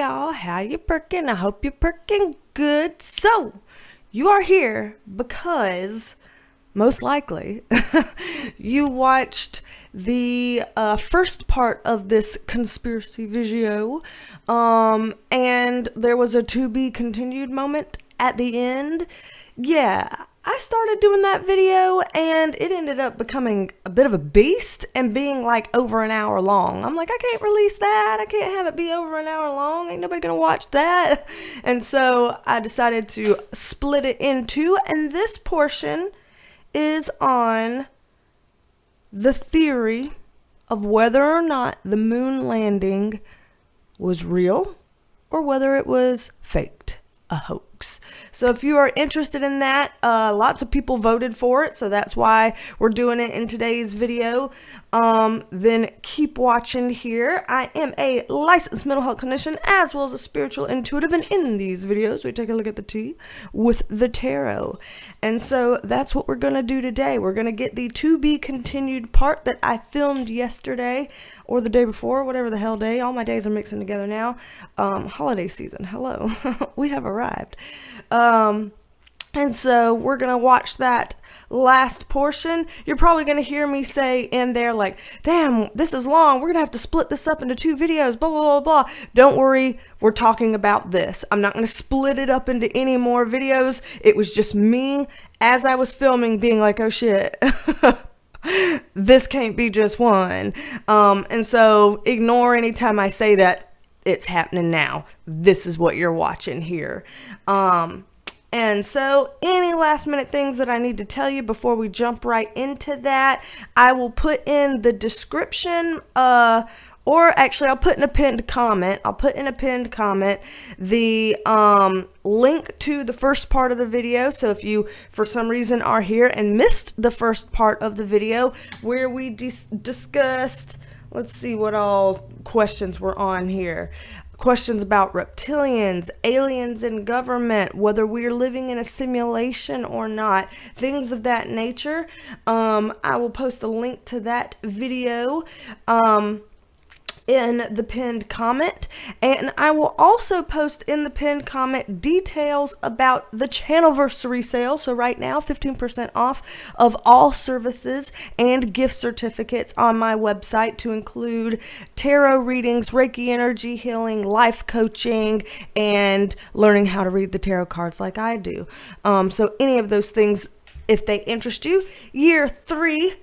y'all. How you perking? I hope you're perking good. So, you are here because, most likely, you watched the first part of this conspiracy video, and there was a to be continued moment at the end. Yeah, I started doing that video and it ended up becoming a bit of a beast and being like over an hour long. I'm like, I can't release that. I can't have it be over an hour long. Ain't nobody gonna watch that. And so I decided to split it in two, and this portion is on the theory of whether or not the moon landing was real or whether it was faked, a hoax. So if you are interested in that, lots of people voted for it, so that's why we're doing it in today's video. Then keep watching here. I am a licensed mental health clinician as well as a spiritual intuitive, and in these videos we take a look at the tea with the tarot. And so that's what we're going to do today. We're going to get the to be continued part that I filmed yesterday or the day before, whatever the hell day. All my days are mixing together now. Holiday season, hello. We have arrived. And so we're going to watch that last portion. You're probably going to hear me say in there like, damn, this is long. We're going to have to split this up into two videos, blah, blah, blah, blah. Don't worry. We're talking about this. I'm not going to split it up into any more videos. It was just me as I was filming being like, oh shit. This can't be just one. And so ignore anytime I say that. It's happening now. This is what you're watching here. And so any last minute things that I need to tell you before we jump right into that, I will put in the description, or actually I'll put in a pinned comment. The link to the first part of the video. So if you for some reason are here and missed the first part of the video where we discussed, let's see what all questions were on here. Questions about reptilians, aliens in government, whether we're living in a simulation or not, things of that nature. I will post a link to that video in the pinned comment, and I will also post in the pinned comment details about the Channelversary sale. So right now 15% off of all services and gift certificates on my website, to include tarot readings, Reiki Energy Healing, life coaching, and learning how to read the tarot cards like I do. So any of those things, if they interest you. Year 3,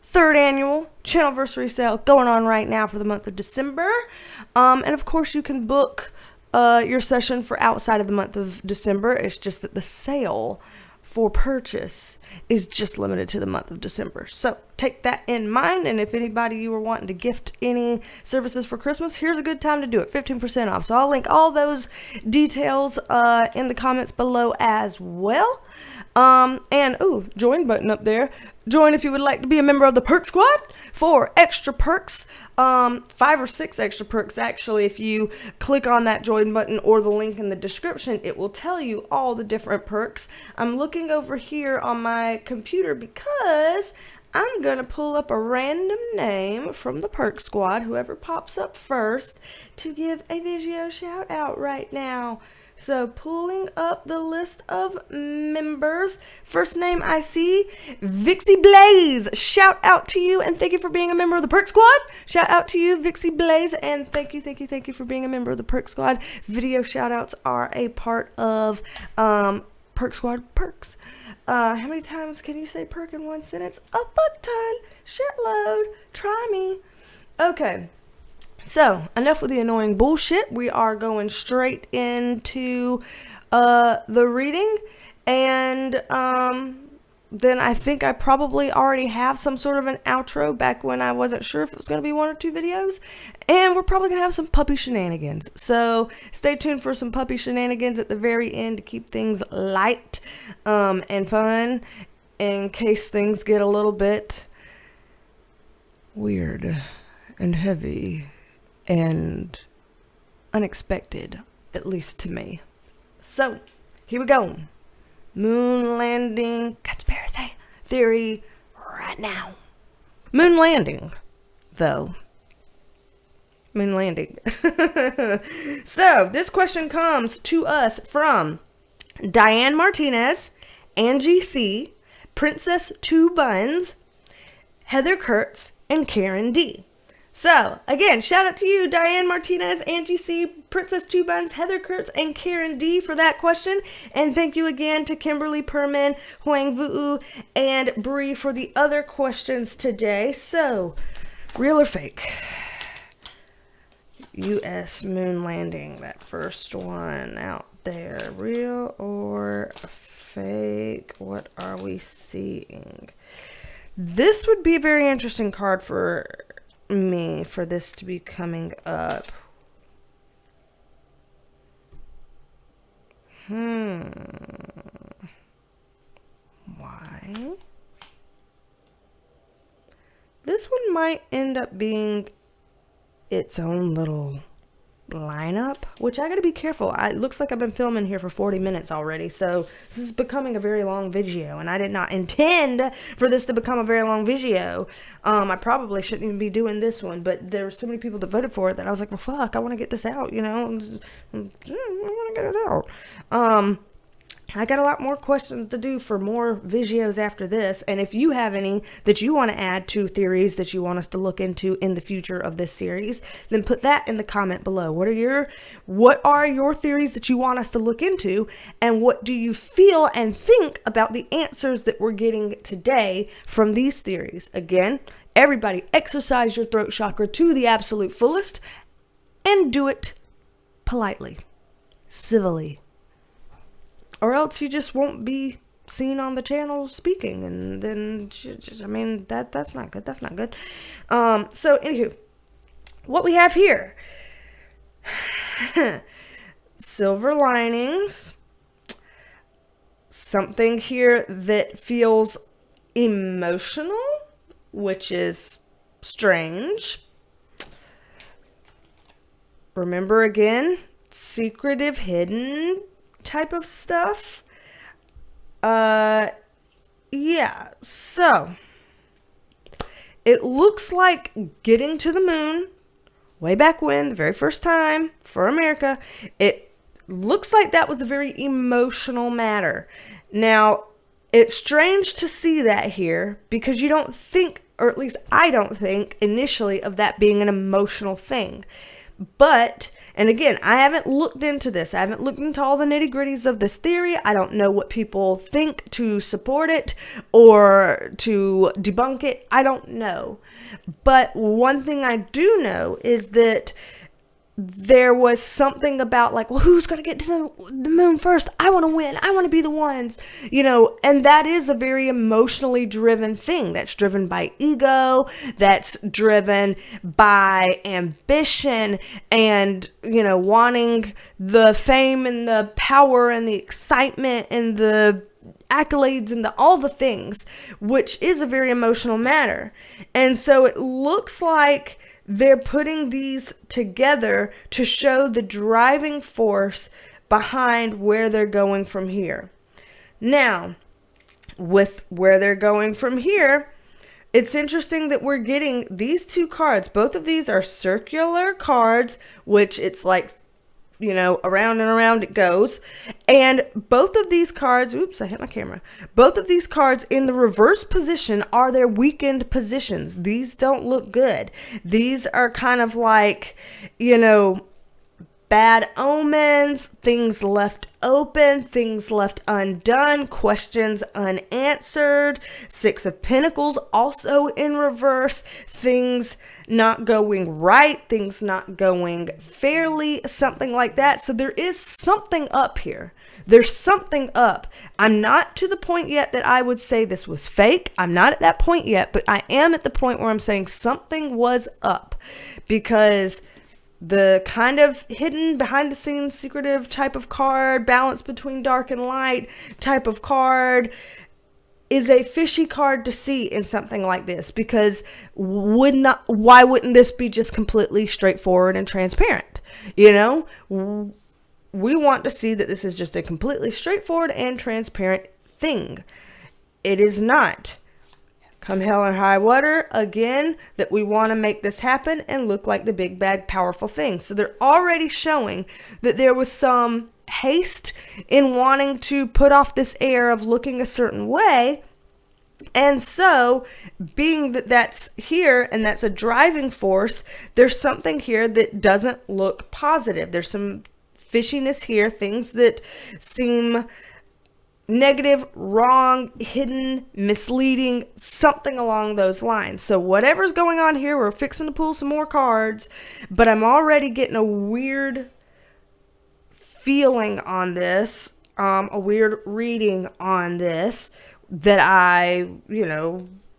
third annual Channelversary sale going on right now for the month of December. And of course you can book your session for outside of the month of December. It's just that the sale for purchase is just limited to the month of December. So take that in mind. And if anybody you were wanting to gift any services for Christmas, here's a good time to do it. 15% off. So I'll link all those details in the comments below as well. And join button up there. Join if you would like to be a member of the Perk Squad for extra perks. 5 or 6 extra perks actually. If you click on that join button or the link in the description, it will tell you all the different perks. I'm looking over here on my computer because I'm gonna pull up a random name from the Perk Squad, whoever pops up first, to give a video shout out right now. So pulling up the list of members. First name I see, Vixie Blaze. Shout out to you and thank you for being a member of the Perk Squad. Shout out to you, Vixie Blaze, and thank you for being a member of the Perk Squad. Video shout outs are a part of Perk Squad perks. How many times can you say perk in one sentence? A fuck ton. Shitload. Try me. Okay. So, enough with the annoying bullshit. We are going straight into the reading, and then I think I probably already have some sort of an outro back when I wasn't sure if it was going to be 1 or 2 videos, and we're probably going to have some puppy shenanigans. So, stay tuned for some puppy shenanigans at the very end to keep things light and fun in case things get a little bit weird and heavy and unexpected, at least to me. So, here we go. Moon landing conspiracy theory right now. Moon landing, though, moon landing. So this question comes to us from Diane Martinez, Angie C., Princess Two Buns, Heather Kurtz, and Karen D. So, again, shout out to you, Diane Martinez, Angie C., Princess Two Buns, Heather Kurtz, and Karen D. for that question. And thank you again to Kimberly Perman, Huang Vu, and Bree for the other questions today. So, real or fake? U.S. moon landing, that first one out there. Real or fake? What are we seeing? This would be a very interesting card for me for this to be coming up. Why? This one might end up being its own little lineup, which I gotta be careful. It looks like I've been filming here for 40 minutes already, so this is becoming a very long video, and I did not intend for this to become a very long video. I probably shouldn't even be doing this one, but there were so many people that voted for it that I was like, well, fuck, I want to get this out, you know? I want to get it out. I got a lot more questions to do for more videos after this, and if you have any that you want to add to theories that you want us to look into in the future of this series, then put that in the comment below. What are your theories that you want us to look into, and what do you feel and think about the answers that we're getting today from these theories? Again, everybody exercise your throat chakra to the absolute fullest, and do it politely, civilly. Or else you just won't be seen on the channel speaking, and then, I mean, that's not good. That's not good. So, anywho, what we have here, silver linings, something here that feels emotional, which is strange. Remember again, secretive, hidden type of stuff. Yeah, so it looks like getting to the moon way back when, the very first time for America, it looks like that was a very emotional matter. Now, it's strange to see that here because you don't think, or at least I don't think initially, of that being an emotional thing. But, and again, I haven't looked into this. I haven't looked into all the nitty gritties of this theory. I don't know what people think to support it or to debunk it. I don't know. But one thing I do know is that there was something about like, well, who's going to get to the moon first? I want to win. I want to be the ones, you know, and that is a very emotionally driven thing. That's driven by ego. That's driven by ambition and, you know, wanting the fame and the power and the excitement and the accolades and all the things, which is a very emotional matter. And so it looks like they're putting these together to show the driving force behind where they're going from here. Now, with where they're going from here, it's interesting that we're getting these two cards. Both of these are circular cards, which it's like, you know, around and around it goes. And both of these cards, oops, I hit my camera. Both of these cards in the reverse position are their weakened positions. These don't look good. These are kind of like, you know, bad omens, things left open, things left undone, questions unanswered, Six of Pentacles also in reverse, things not going right, things not going fairly, something like that. So there is something up here. There's something up. I'm not to the point yet that I would say this was fake. I'm not at that point yet, but I am at the point where I'm saying something was up, because the kind of hidden, behind the scenes, secretive type of card, balance between dark and light type of card, is a fishy card to see in something like this, because why wouldn't this be just completely straightforward and transparent? You know, we want to see that this is just a completely straightforward and transparent thing. It is not. Come hell or high water, again, that we want to make this happen and look like the big, bad, powerful thing. So they're already showing that there was some haste in wanting to put off this air of looking a certain way. And so, being that that's here and that's a driving force, there's something here that doesn't look positive. There's some fishiness here, things that seem negative, wrong, hidden, misleading, something along those lines. So whatever's going on here, we're fixing to pull some more cards, but I'm already getting a weird feeling on this, a weird reading on this that I,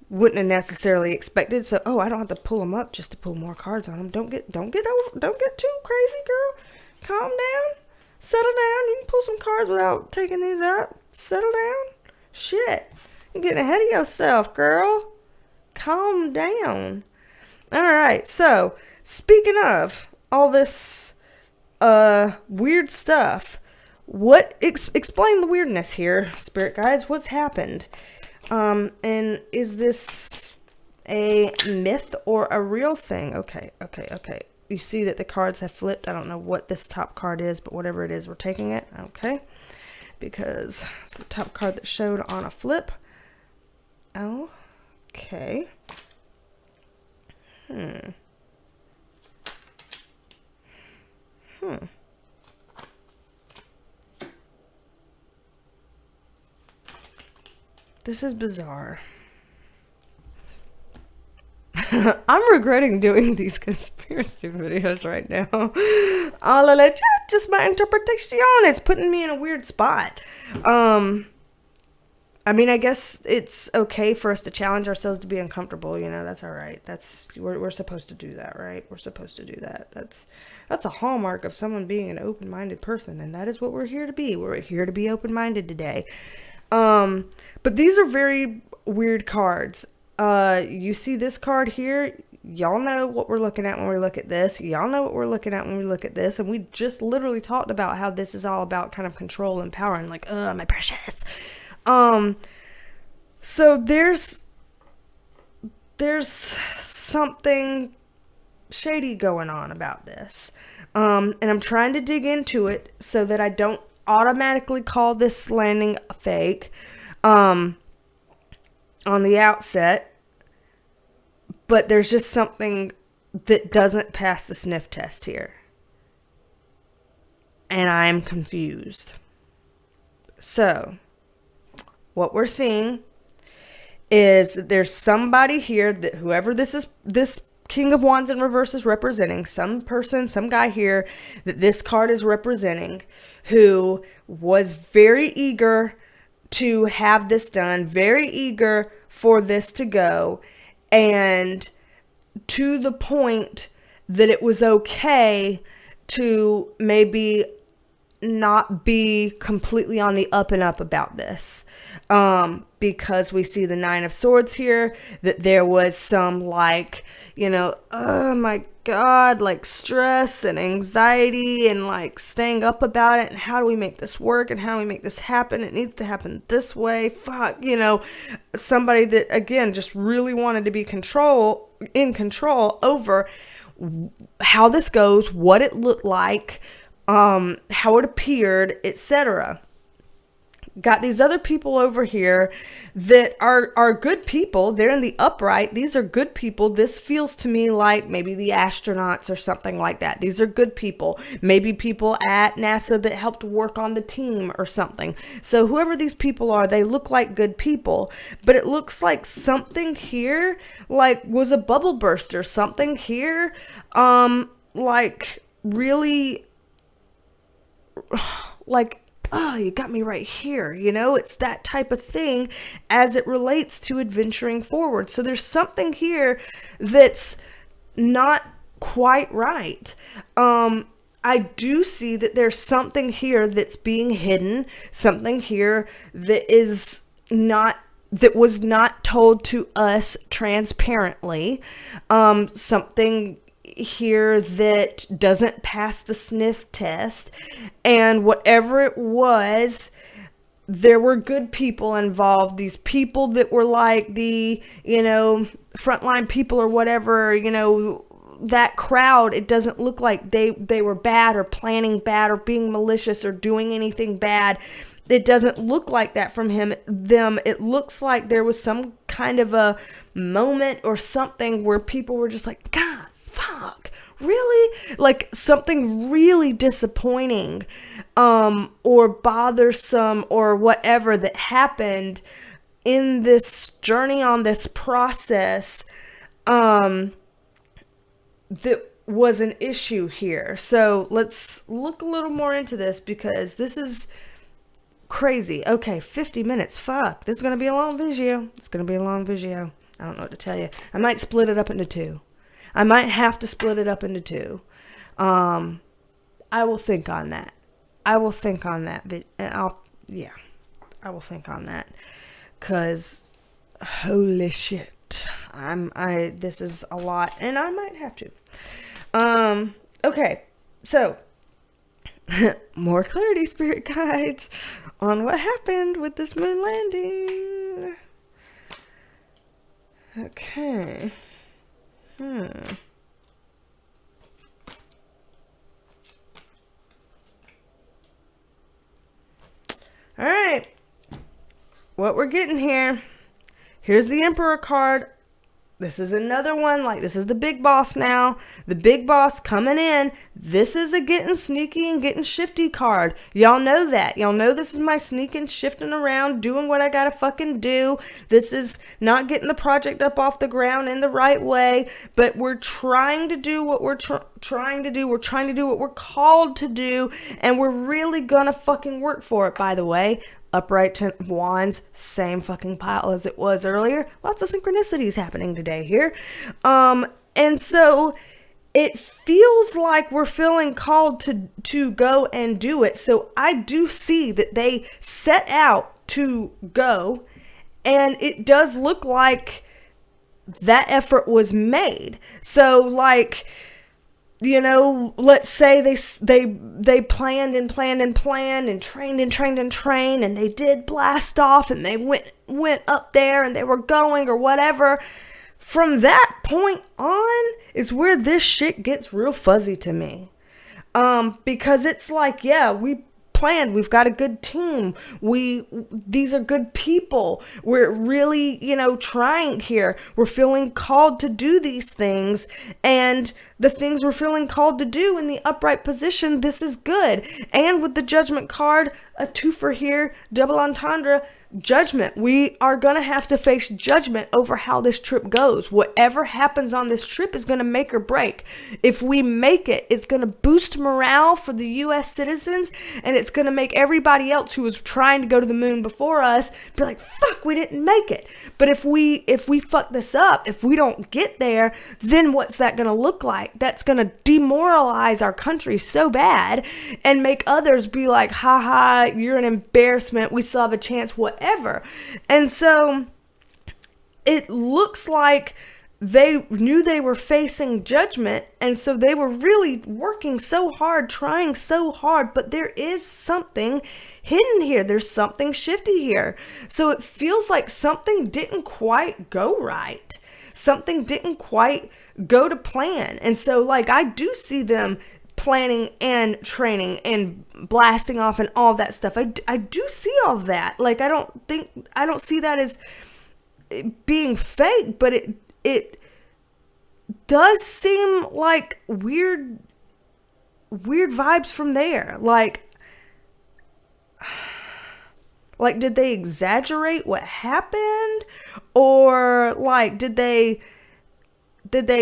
wouldn't have necessarily expected. So, I don't have to pull them up just to pull more cards on them. Don't get too crazy, girl. Calm down. Settle down. You can pull some cards without taking these up. Settle down. Shit. You're getting ahead of yourself, girl. Calm down. All right. So, speaking of all this weird stuff, explain the weirdness here, spirit guides. What's happened? And is this a myth or a real thing? Okay. You see that the cards have flipped. I don't know what this top card is, but whatever it is, we're taking it. Okay. Because it's the top card that showed on a flip. Okay. This is bizarre. I'm regretting doing these conspiracy videos right now. I'll let you, just my interpretation. It's putting me in a weird spot. I mean, I guess it's okay for us to challenge ourselves to be uncomfortable. That's all right. We're supposed to do that, right? We're supposed to do that. That's a hallmark of someone being an open-minded person, and that is what we're here to be. We're here to be open-minded today. But these are very weird cards. You see this card here? Y'all know what we're looking at when we look at this. Y'all know what we're looking at when we look at this. And we just literally talked about how this is all about kind of control and power and like, my precious. So there's something shady going on about this. And I'm trying to dig into it so that I don't automatically call this landing a fake, on the outset. But there's just something that doesn't pass the sniff test here. And I'm confused. So, what we're seeing is that there's somebody here that whoever this King of Wands in reverse is representing, some person, some guy here that this card is representing, who was very eager to have this done, very eager for this to go, and to the point that it was okay to maybe not be completely on the up and up about this. Because we see the Nine of Swords here, that there was some oh my God, like stress and anxiety and like staying up about it. And how do we make this work? And how do we make this happen? It needs to happen this way. Fuck, somebody that again, just really wanted to be in control over how this goes, what it looked like, how it appeared, etc. Got these other people over here that are good people. They're in the upright. These are good people. This feels to me like maybe the astronauts or something like that. These are good people. Maybe people at NASA that helped work on the team or something. So whoever these people are, they look like good people. But it looks like something here was a bubble burster. Something here really you got me right here. It's that type of thing as it relates to adventuring forward. So there's something here that's not quite right. I do see that there's something here that's being hidden, something here that was not told to us transparently, something here that doesn't pass the sniff test, and whatever it was there were good people involved. These people that were like the, frontline people or whatever, that crowd, it doesn't look like they were bad or planning bad or being malicious or doing anything bad. It doesn't look like that from them. It looks like there was some kind of a moment or something where people were just like, God, fuck, really? Like something really disappointing, or bothersome or whatever that happened in this journey, on this process, that was an issue here. So let's look a little more into this, because this is crazy. Okay, 50 minutes. Fuck. This is going to be a long video. It's going to be a long video. I don't know what to tell you. I might split it up into two. I might have to split it up into two. I will think on that. I will think on that. I will think on that. Cause holy shit. This is a lot, and I might have to. Okay. So more clarity, spirit guides, on what happened with this moon landing. Okay. All right. What we're getting here. Here's the Emperor card. This is another one, like this is the big boss now. The big boss coming in. This is a getting sneaky and getting shifty card. Y'all know that. Y'all know this is my sneaking, shifting around, doing what I gotta fucking do. This is not getting the project up off the ground in the right way, but we're trying to do what we're trying to do. We're trying to do what we're called to do, and we're really gonna fucking work for it, by the way. Upright 10 of Wands, same fucking pile as it was earlier. Lots of synchronicities happening today here. And so it feels like we're feeling called to go and do it. So I do see that they set out to go, and it does look like that effort was made. So like, let's say they planned and trained and they did blast off and they went up there and they were going or whatever. From that point on is where this shit gets real fuzzy to me. Because it's like, yeah, we planned. We've got a good team. These are good people. We're really, trying here. We're feeling called to do these things, and the things we're feeling called to do in the upright position, this is good. And with the Judgment card, a twofer here, double entendre, judgment. We are going to have to face judgment over how this trip goes. Whatever happens on this trip is going to make or break. If we make it, it's going to boost morale for the U.S. citizens, and it's going to make everybody else who was trying to go to the moon before us be like, fuck, we didn't make it. But if we fuck this up, if we don't get there, then what's that going to look like? That's going to demoralize our country so bad and make others be like, haha, you're an embarrassment. We still have a chance, whatever. And so it looks like they knew they were facing judgment, and so they were really working so hard, trying so hard, but there is something hidden here. There's something shifty here. So it feels like something didn't quite go right. Something didn't quite go to plan. And so like I do see them planning and training and blasting off and all that stuff. I do see all of that. Like I don't see that as being fake, but it does seem like weird vibes from there. Like did they exaggerate what happened? Or like did they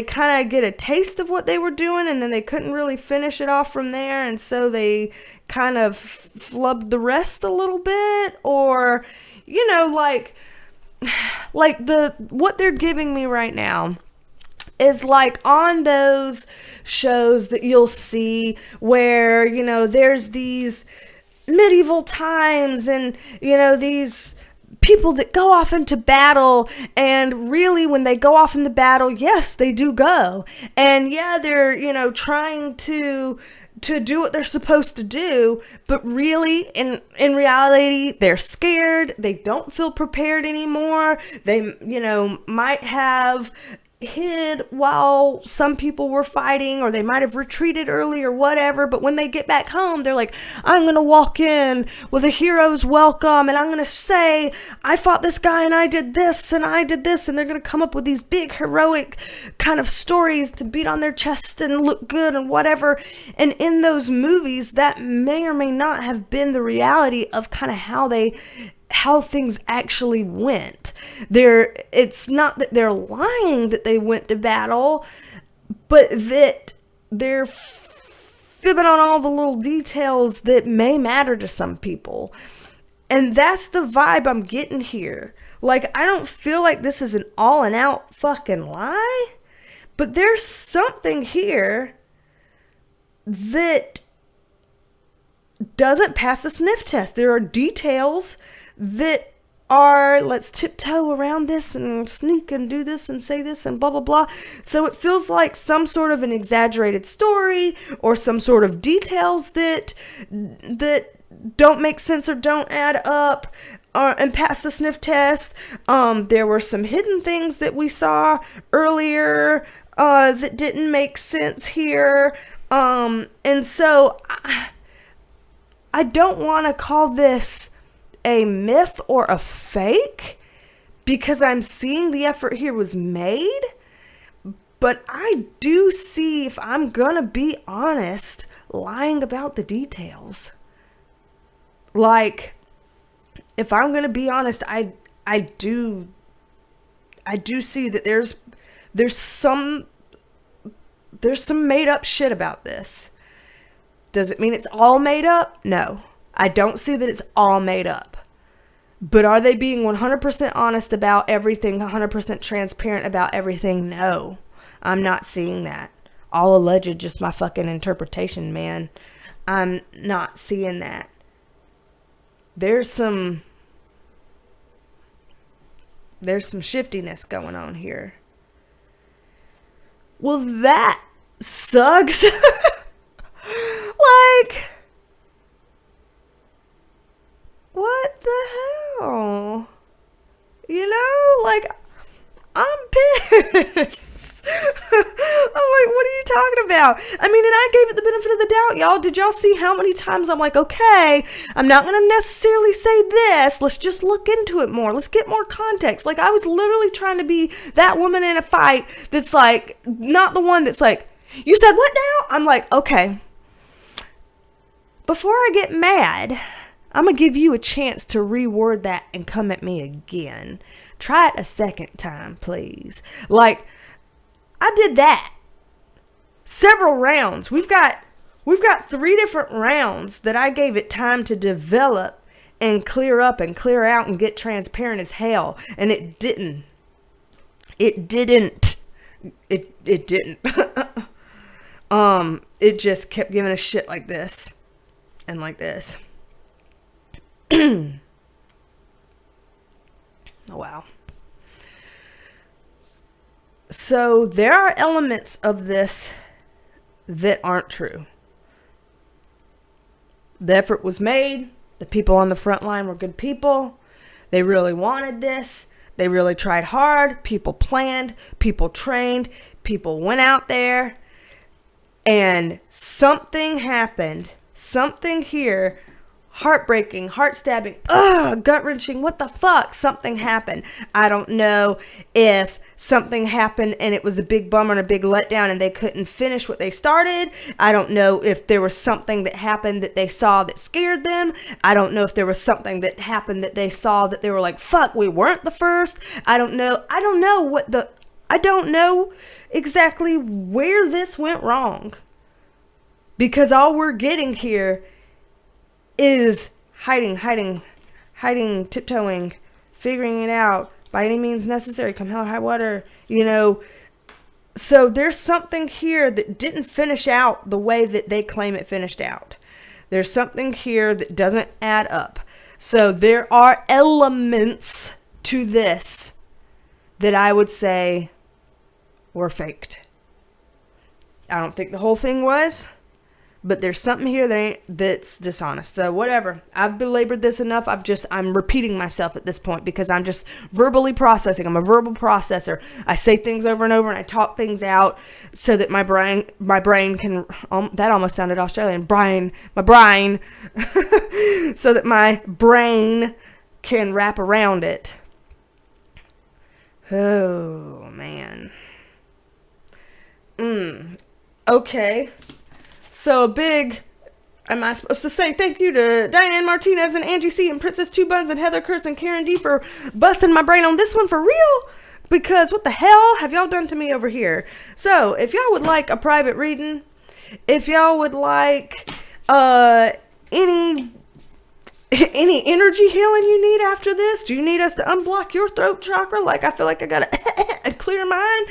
kind of get a taste of what they were doing and then they couldn't really finish it off from there, and so they kind of flubbed the rest a little bit? Or like what they're giving me right now is like on those shows that you'll see where there's these medieval times and these people that go off into battle, and really when they go off into battle, yes, they do go, and yeah, they're trying to to do what they're supposed to do, but really in reality they're scared, they don't feel prepared anymore. They, you know, might have hid while some people were fighting, or they might have retreated early or whatever, but when they get back home, they're like, I'm gonna walk in with a hero's welcome, and I'm gonna say I fought this guy and I did this and I did this, and they're gonna come up with these big heroic kind of stories to beat on their chest and look good and whatever. And in those movies, that may or may not have been the reality of kind of how things actually went. It's not that they're lying that they went to battle, but that they're fibbing on all the little details that may matter to some people. And that's the vibe I'm getting here. Like, I don't feel like this is an all and out fucking lie, but there's something here that doesn't pass the sniff test. There are details that are, let's tiptoe around this and sneak and do this and say this and blah, blah, blah. So it feels like some sort of an exaggerated story, or some sort of details that don't make sense or don't add up and pass the sniff test. There were some hidden things that we saw earlier that didn't make sense here. And so I don't want to call this a myth or a fake, because I'm seeing the effort here was made, but I do see, if I'm gonna be honest, lying about the details. Like, if I'm gonna be honest, I do see that there's some made up shit about this. Does it mean it's all made up? No. I don't see that it's all made up. But are they being 100% honest about everything, 100% transparent about everything? No. I'm not seeing that. All alleged, just my fucking interpretation, man. I'm not seeing that. There's some shiftiness going on here. Well, that sucks. Like, what the hell? You know, like, I'm pissed. I'm like, what are you talking about? I mean, and I gave it the benefit of the doubt, y'all. Did y'all see how many times I'm like, okay, I'm not going to necessarily say this. Let's just look into it more. Let's get more context. Like, I was literally trying to be that woman in a fight that's like, not the one that's like, you said what now? I'm like, okay, before I get mad, I'm going to give you a chance to reword that and come at me again. Try it a second time, please. Like, I did that. Several rounds. We've got 3 different rounds that I gave it time to develop and clear up and clear out and get transparent as hell. And it didn't. It didn't. It just kept giving us shit like this and like this. Wow. So there are elements of this that aren't true. The effort was made. The people on the front line were good people. They really wanted this. They really tried hard. People planned. People trained. People went out there. And something happened. Something here. Heartbreaking, heart-stabbing, gut-wrenching, what the fuck? Something happened. I don't know if something happened and it was a big bummer and a big letdown and they couldn't finish what they started. I don't know if there was something that happened that they saw that scared them. I don't know if there was something that happened that they saw that they were like, fuck, we weren't the first. I don't know exactly where this went wrong. Because all we're getting here is hiding, tiptoeing, figuring it out by any means necessary, come hell or high water, you know. So there's something here that didn't finish out the way that they claim it finished out. There's something here that doesn't add up. So there are elements to this that I would say were faked. I don't think the whole thing was. but there's something here that's dishonest. So whatever. I've belabored this enough. I'm repeating myself at this point because I'm just verbally processing. I'm a verbal processor. I say things over and over and I talk things out so that my brain can, that almost sounded Australian, my brain, so that my brain can wrap around it. Oh, man. Okay. So am I supposed to say thank you to Diane Martinez and Angie C and Princess Two Buns and Heather Kurtz and Karen D for busting my brain on this one for real? Because what the hell have y'all done to me over here? So if y'all would like a private reading, if y'all would like any energy healing you need after this, do you need us to unblock your throat chakra? Like I feel like I gotta clear mine.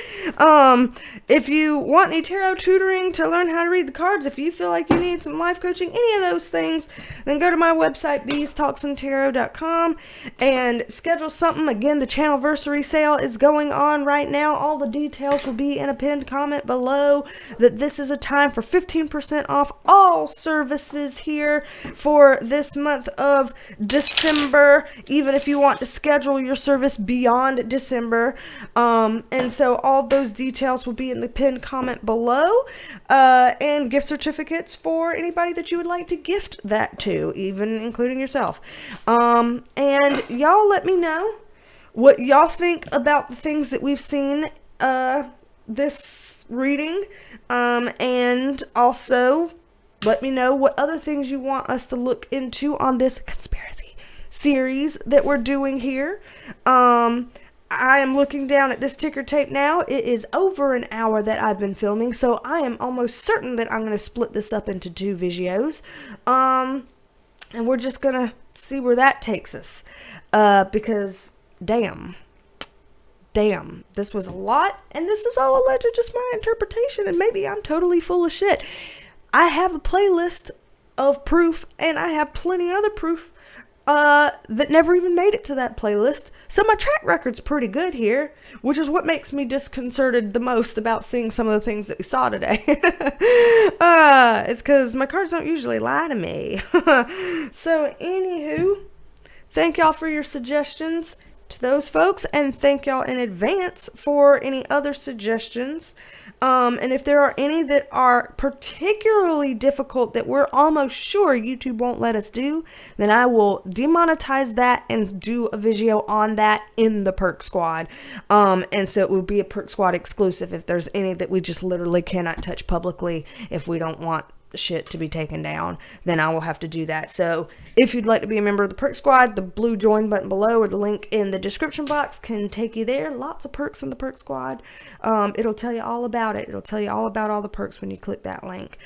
If you want any tarot tutoring to learn how to read the cards, if you feel like you need some life coaching, any of those things, then go to my website, BeasTalksAndTarot.com, and schedule something. Again, the Channelversary sale is going on right now. All the details will be in a pinned comment below. That this is a time for 15% off all services here for this month of December, even if you want to schedule your service beyond December. And so all those details will be in the pinned comment below, and gift certificates for anybody that you would like to gift that to, even including yourself. And y'all let me know what y'all think about the things that we've seen this reading, and also let me know what other things you want us to look into on this conspiracy series that we're doing here. I am looking down at this ticker tape now. It is over an hour that I've been filming, so I am almost certain that I'm going to split this up into 2 videos. And we're just going to see where that takes us. Because, damn, this was a lot, and this is all alleged just my interpretation, and maybe I'm totally full of shit. I have a playlist of proof, and I have plenty other proof that never even made it to that playlist. So my track record's pretty good here, which is what makes me disconcerted the most about seeing some of the things that we saw today. It's because my cards don't usually lie to me. So anywho, thank y'all for your suggestions to those folks, and thank y'all in advance for any other suggestions. And if there are any that are particularly difficult that we're almost sure YouTube won't let us do, then I will demonetize that and do a video on that in the Perk Squad. And so it will be a Perk Squad exclusive if there's any that we just literally cannot touch publicly if we don't want shit to be taken down, then I will have to do that. So if you'd like to be a member of the Perk Squad, the blue join button below or the link in the description box can take you there. Lots of perks in the Perk Squad. It'll tell you all about it. It'll tell you all about all the perks when you click that link.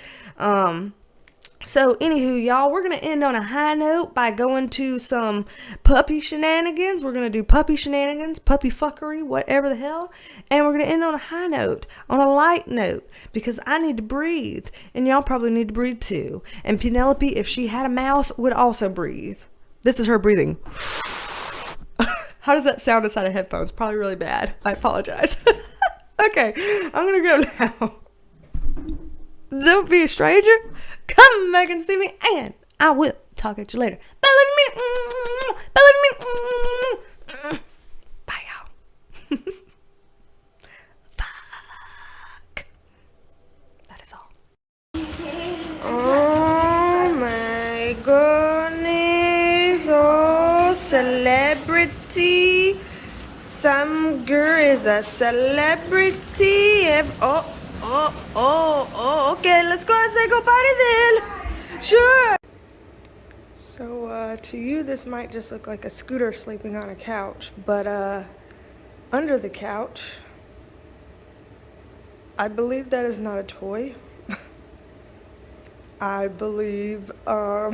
So anywho, y'all, we're going to end on a high note by going to some puppy shenanigans. We're going to do puppy shenanigans, puppy fuckery, whatever the hell. And we're going to end on a high note, on a light note, because I need to breathe. And y'all probably need to breathe too. And Penelope, if she had a mouth, would also breathe. This is her breathing. How does that sound inside of headphones? Probably really bad. I apologize. Okay, I'm going to go now. Don't be a stranger. Come back and see me, and I will talk at you later. Bye, love you, minute. Bye, love you, minute. Bye, y'all. Fuck. That is all. Oh my goodness. Oh, celebrity. Some girl is a celebrity. Okay, let's go and say goodbye then. Sure. So, to you, this might just look like a scooter sleeping on a couch, but, under the couch, I believe that is not a toy. I believe, that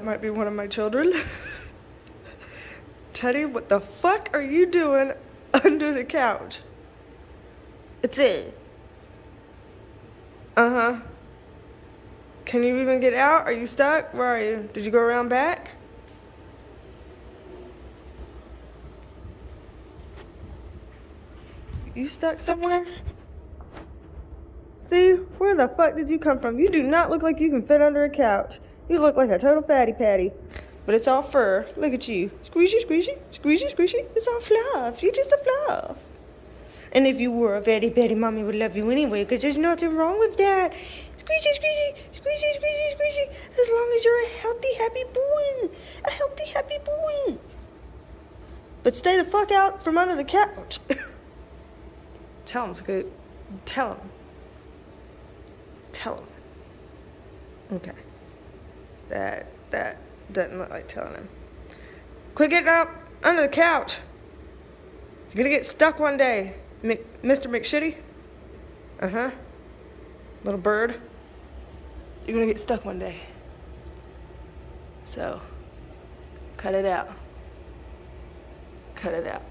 might be one of my children. Teddy, what the fuck are you doing under the couch? It's it. Uh-huh. Can you even get out? Are you stuck? Where are you? Did you go around back? You stuck somewhere? See? Where the fuck did you come from? You do not look like you can fit under a couch. You look like a total fatty patty. But it's all fur. Look at you. Squishy, squishy, squishy, squishy. It's all fluff. You're just a fluff. And if you were a fatty patty, mommy would love you anyway, because there's nothing wrong with that. Squishy, squishy, squishy, squishy, squishy. As long as you're a healthy, happy boy. A healthy, happy boy. But stay the fuck out from under the couch. Tell him, Scoop. Tell him. Tell him. Okay. That doesn't look like telling him. Quit getting up under the couch. You're gonna get stuck one day, Mr. McShitty. Uh-huh. Little bird. You're gonna get stuck one day. So, cut it out. Cut it out.